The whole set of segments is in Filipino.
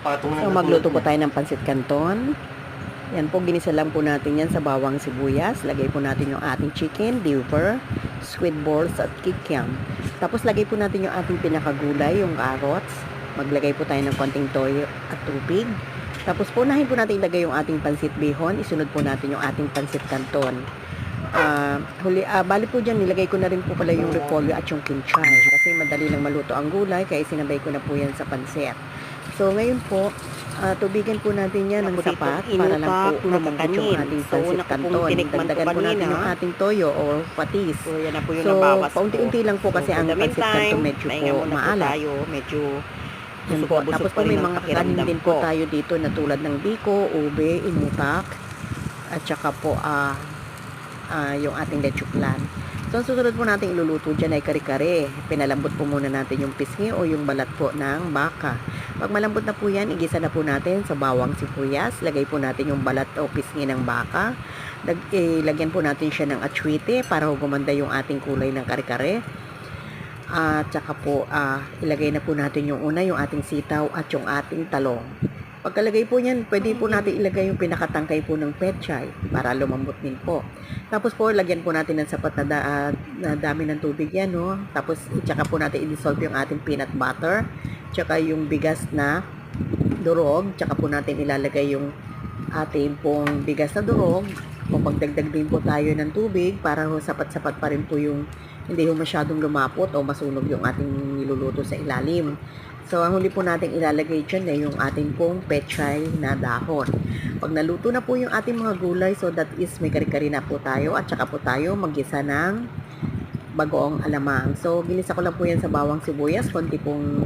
So magluto po tayo ng pansit canton. Yan po, ginisa lang po natin yan sa bawang sibuyas. Lagay po natin yung ating chicken, liver, squid balls at kikiam. Tapos lagay po natin yung ating pinakagulay, yung carrots. Maglagay po tayo ng konting toyo at tubig. Tapos po unahin po natin ilagay yung ating pansit bihon. Isunod po natin yung ating pansit canton. Bali po dyan, nilagay ko na rin po pala yung repolyo at yung kinchay. Kasi madali lang maluto ang gulay, kaya sinabay ko na po yan sa pansit. So ngayon po, tubigan po natin yan ng sapat para lang po lumambot yung ating pansit canton. Dagdagan po natin yung ating toyo o patis. So paunti-unti lang po kasi ang pansit canton medyo po maalat. Yan po. Tapos po may mga kanin din po tayo dito na tulad ng biko, ube, imutak, at saka po yung ating leche flan. So, ang susunod po natin iluluto dyan ay kare-kare. Pinalambot po muna natin yung pisngi o yung balat po ng baka. Pag malambot na po yan, igisa na po natin sa bawang sibuyas. Lagay po natin yung balat o pisngi ng baka. Lagyan po natin siya ng atsuite para gumanda yung ating kulay ng kare-kare. At saka po, ilagay na po natin yung una, yung ating sitaw at yung ating talong. Pagkalagay po niyan, pwede po natin ilagay yung pinakatangkay po ng petchay para lumambot din po. Tapos po, lagyan po natin ng sapat na dami ng tubig yan, no? Tapos, tsaka po natin i-dissolve yung ating peanut butter, tsaka yung bigas na durog, tsaka po natin ilalagay yung ating pong bigas na durog. O magdagdag din po tayo ng tubig para sapat-sapat pa rin po yung hindi ho masyadong lumapot o masunog yung ating niluluto sa ilalim. So, ang huli po natin ilalagay dyan ay yung ating pong petchay na dahon. Pag naluto na po yung ating mga gulay, so that is may kari-kari na po tayo at saka po tayo mag-gisa ng bagoong alamang. So, ginisa ko lang po yan sa bawang sibuyas, konti pong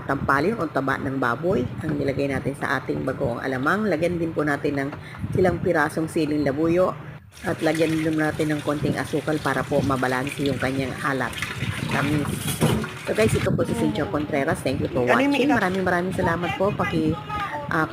tampalin o taba ng baboy ang nilagay natin sa ating bagoong alamang. Lagyan din po natin ng ilang pirasong siling labuyo at lagyan din natin ng konting asukal para po mabalansi yung kanyang alat. Tamis. So guys, ito po si Cynthia Contreras. Thank you for watching. Maraming salamat po.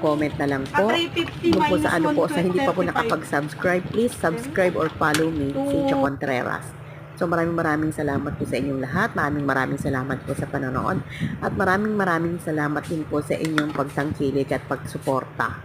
Comment na lang po. Kung po sa sa hindi pa po nakapag-subscribe, please subscribe or follow me, Cynthia Contreras. So maraming salamat po sa inyong lahat. Maraming salamat po sa panonood. At maraming salamat din po sa inyong pagtangkilik at pagsuporta.